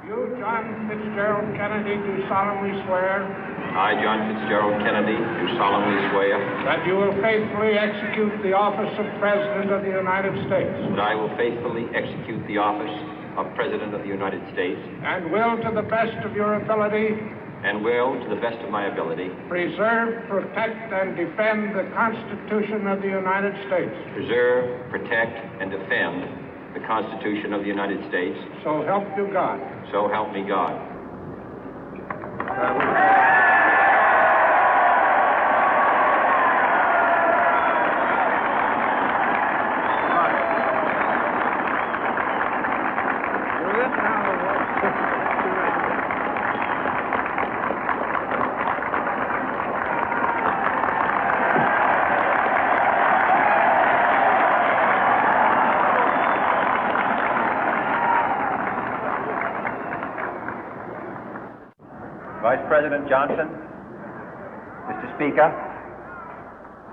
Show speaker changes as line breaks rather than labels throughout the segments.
You, John Fitzgerald Kennedy, do solemnly swear
I, John Fitzgerald Kennedy, do solemnly swear
that you will faithfully execute the office of President of the United States
that I will faithfully execute the office of President of the United States
and will, to the best of your ability,
and will, to the best of my ability,
preserve, protect, and defend the Constitution of the United States.
preserve, protect, and defend the Constitution of the United States.
So help you God.
So help me God.
Vice President Johnson, Mr. Speaker,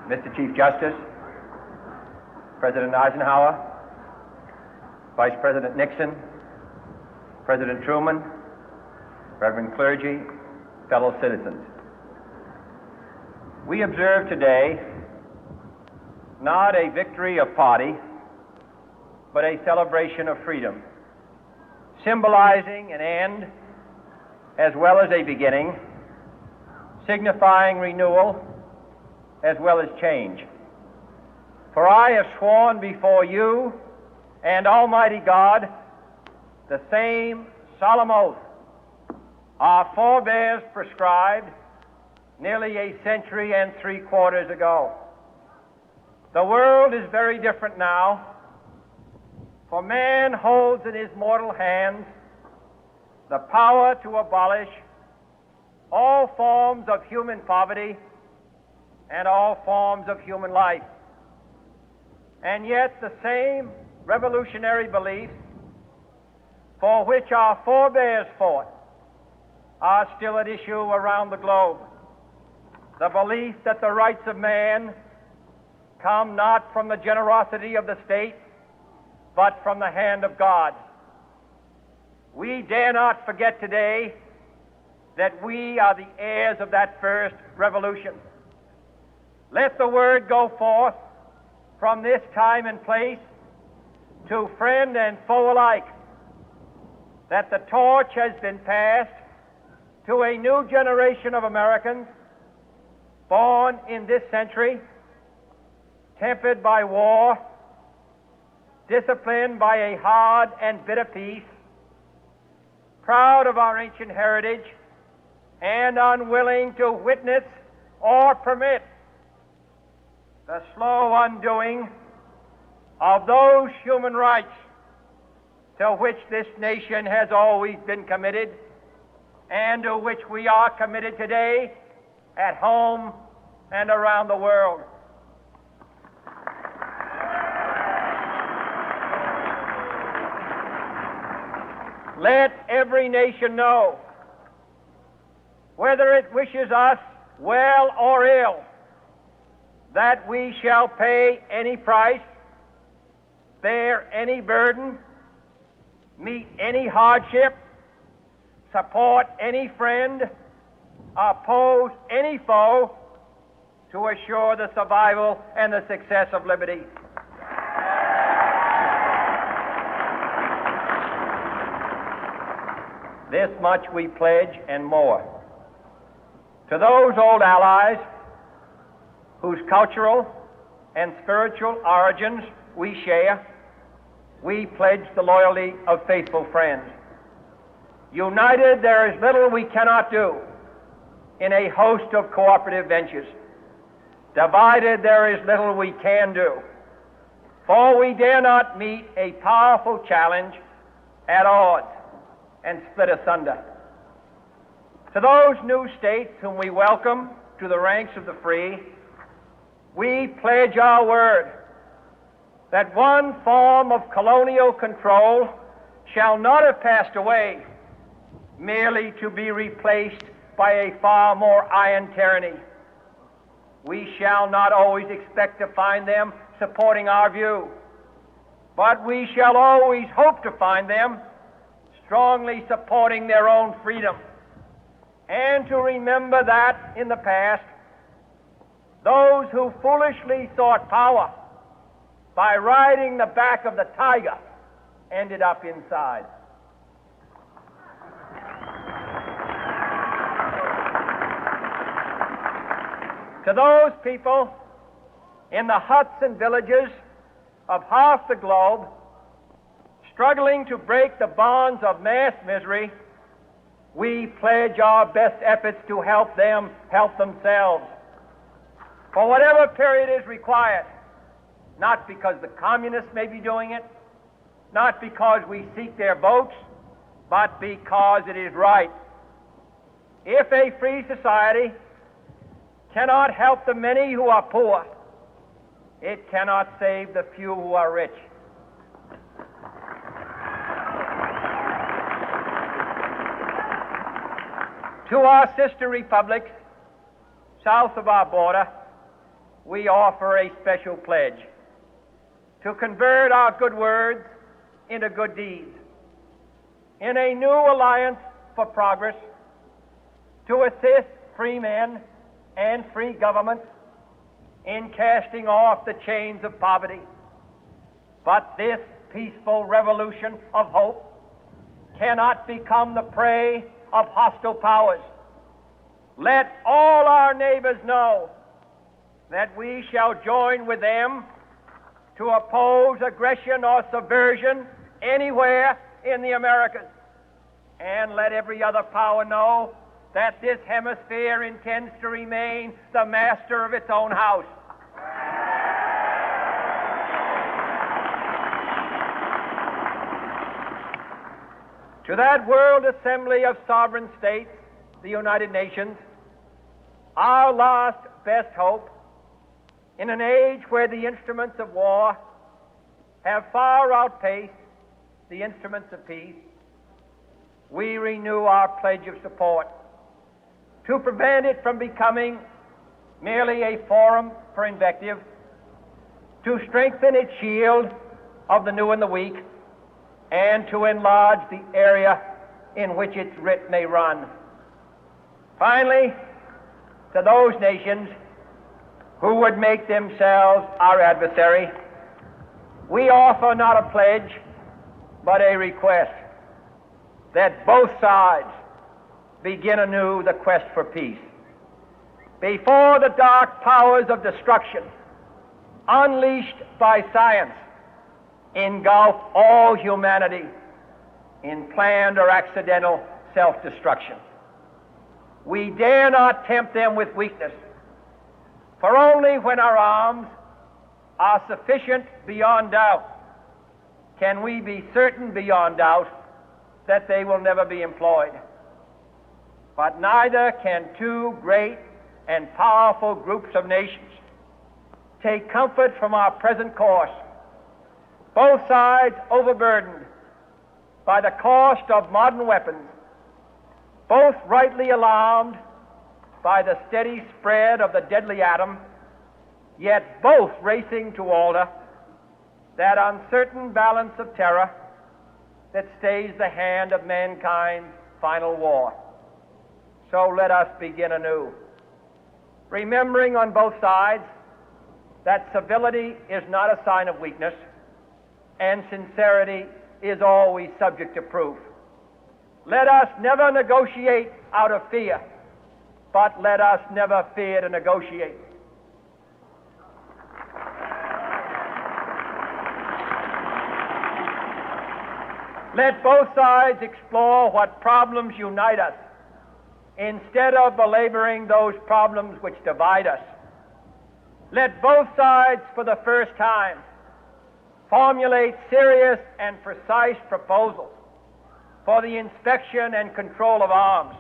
Mr. Chief Justice, President Eisenhower, Vice President Nixon, President Truman, Reverend clergy, fellow citizens. We observe today not a victory of party, but a celebration of freedom, symbolizing an end as well as a beginning, signifying renewal as well as change. For I have sworn before you and Almighty God the same solemn oath our forebears prescribed nearly a century and 3/4 ago. The world is very different now, for man holds in his mortal hands the power to abolish all forms of human poverty and all forms of human life. And yet the same revolutionary beliefs for which our forebears fought are still at issue around the globe. The belief that the rights of man come not from the generosity of the state, but from the hand of God. We dare not forget today that we are the heirs of that first revolution. Let the word go forth from this time and place to friend and foe alike that the torch has been passed to a new generation of Americans born in this century, tempered by war, disciplined by a hard and bitter peace, proud of our ancient heritage, and unwilling to witness or permit the slow undoing of those human rights to which this nation has always been committed and to which we are committed today at home and around the world. Let every nation know, whether it wishes us well or ill, that we shall pay any price, bear any burden, meet any hardship, support any friend, oppose any foe to assure the survival and the success of liberty. This much we pledge and more. To those old allies whose cultural and spiritual origins we share, we pledge the loyalty of faithful friends. United, there is little we cannot do in a host of cooperative ventures. Divided, there is little we can do, for we dare not meet a powerful challenge at odds and split asunder. To those new states whom we welcome to the ranks of the free, we pledge our word that one form of colonial control shall not have passed away, merely to be replaced by a far more iron tyranny. We shall not always expect to find them supporting our view, but we shall always hope to find them strongly supporting their own freedom, and to remember that in the past, those who foolishly sought power by riding the back of the tiger ended up inside. To those people in the huts and villages of half the globe struggling to break the bonds of mass misery, we pledge our best efforts to help them help themselves for whatever period is required, not because the communists may be doing it, not because we seek their votes, but because it is right. If a free society cannot help the many who are poor, it cannot save the few who are rich. To our sister republics south of our border, we offer a special pledge to convert our good words into good deeds, in a new alliance for progress, to assist free men and free governments in casting off the chains of poverty. But this peaceful revolution of hope cannot become the prey of hostile powers. Let all our neighbors know that we shall join with them to oppose aggression or subversion anywhere in the Americas. And let every other power know that this hemisphere intends to remain the master of its own house. To that World Assembly of Sovereign States, the United Nations, our last best hope, in an age where the instruments of war have far outpaced the instruments of peace, we renew our pledge of support to prevent it from becoming merely a forum for invective, to strengthen its shield of the new and the weak, and to enlarge the area in which its writ may run. Finally, to those nations who would make themselves our adversary, we offer not a pledge, but a request that both sides begin anew the quest for peace. Before the dark powers of destruction, unleashed by science, engulf all humanity in planned or accidental self-destruction, we dare not tempt them with weakness, for only when our arms are sufficient beyond doubt can we be certain beyond doubt that they will never be employed. But neither can two great and powerful groups of nations take comfort from our present course, both sides overburdened by the cost of modern weapons, both rightly alarmed by the steady spread of the deadly atom, yet both racing to alter that uncertain balance of terror that stays the hand of mankind's final war. So let us begin anew, remembering on both sides that civility is not a sign of weakness, and sincerity is always subject to proof. Let us never negotiate out of fear, but let us never fear to negotiate. Let both sides explore what problems unite us, instead of belaboring those problems which divide us. Let both sides, for the first time, formulate serious and precise proposals for the inspection and control of arms,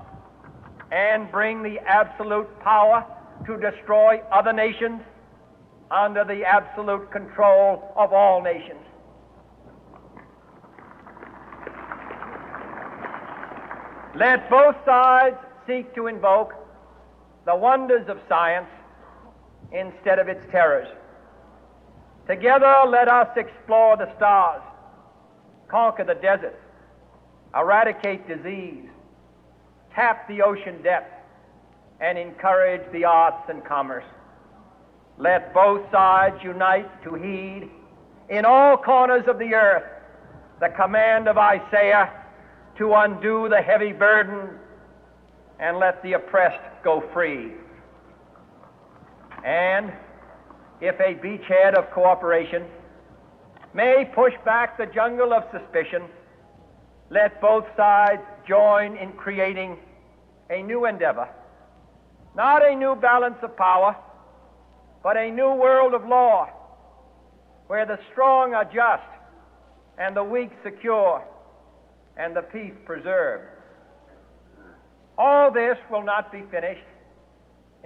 and bring the absolute power to destroy other nations under the absolute control of all nations. Let both sides seek to invoke the wonders of science instead of its terrors. Together, let us explore the stars, conquer the deserts, eradicate disease, tap the ocean depth, and encourage the arts and commerce. Let both sides unite to heed in all corners of the earth the command of Isaiah to undo the heavy burden and let the oppressed go free. And if a beachhead of cooperation may push back the jungle of suspicion, let both sides join in creating a new endeavor, not a new balance of power, but a new world of law, where the strong are just and the weak secure and the peace preserved. All this will not be finished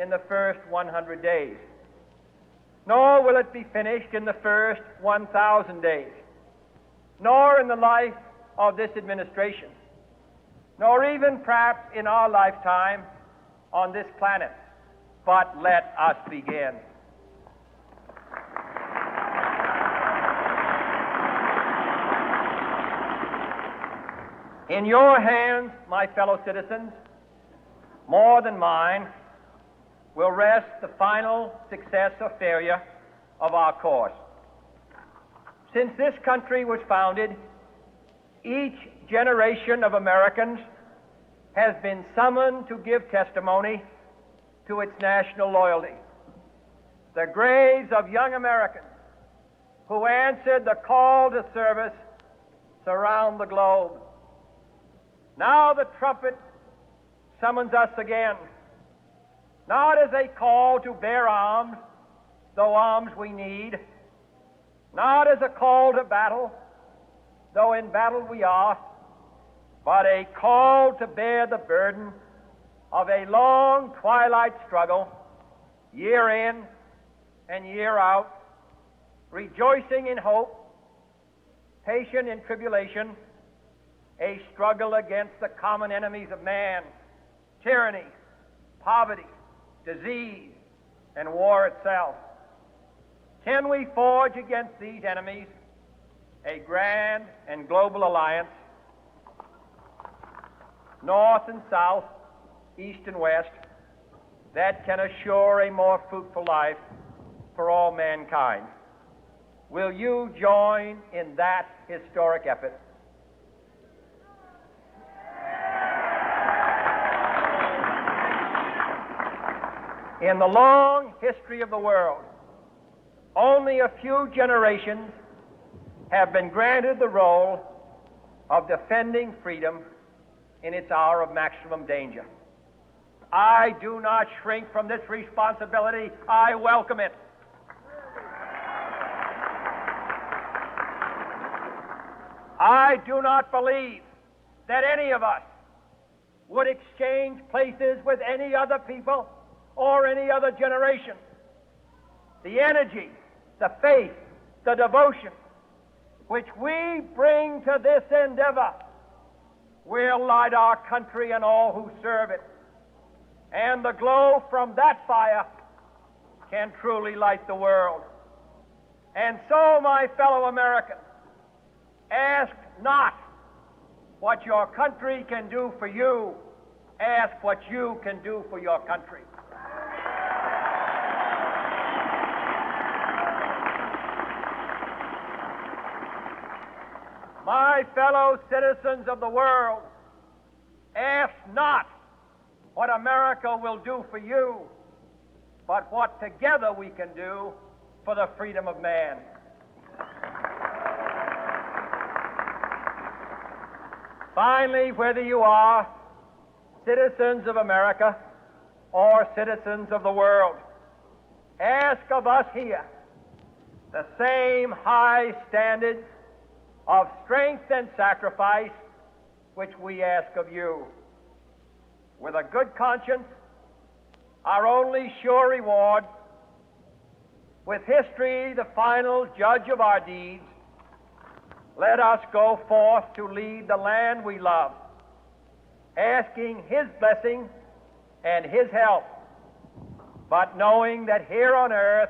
in the first 100 days, nor will it be finished in the first 1,000 days, nor in the life of this administration, nor even perhaps in our lifetime on this planet. But let us begin. In your hands, my fellow citizens, more than mine, will rest the final success or failure of our course. Since this country was founded, each generation of Americans has been summoned to give testimony to its national loyalty. The graves of young Americans who answered the call to service surround the globe. Now the trumpet summons us again, not as a call to bear arms, though arms we need, not as a call to battle, though in battle we are, but a call to bear the burden of a long twilight struggle, year in and year out, rejoicing in hope, patient in tribulation, a struggle against the common enemies of man, tyranny, poverty, disease, and war itself. Can we forge against these enemies a grand and global alliance, north and south, east and west, that can assure a more fruitful life for all mankind? Will you join in that historic effort? In the long history of the world, only a few generations have been granted the role of defending freedom in its hour of maximum danger. I do not shrink from this responsibility. I welcome it. I do not believe that any of us would exchange places with any other people or any other generation. The energy, the faith, the devotion which we bring to this endeavor will light our country and all who serve it. And the glow from that fire can truly light the world. And so, my fellow Americans, ask not what your country can do for you. Ask what you can do for your country. My fellow citizens of the world, ask not what America will do for you, but what together we can do for the freedom of man. Finally, whether you are citizens of America or citizens of the world, ask of us here the same high standards of strength and sacrifice which we ask of you. With a good conscience, our only sure reward, with history the final judge of our deeds, let us go forth to lead the land we love, asking His blessing and His help, but knowing that here on earth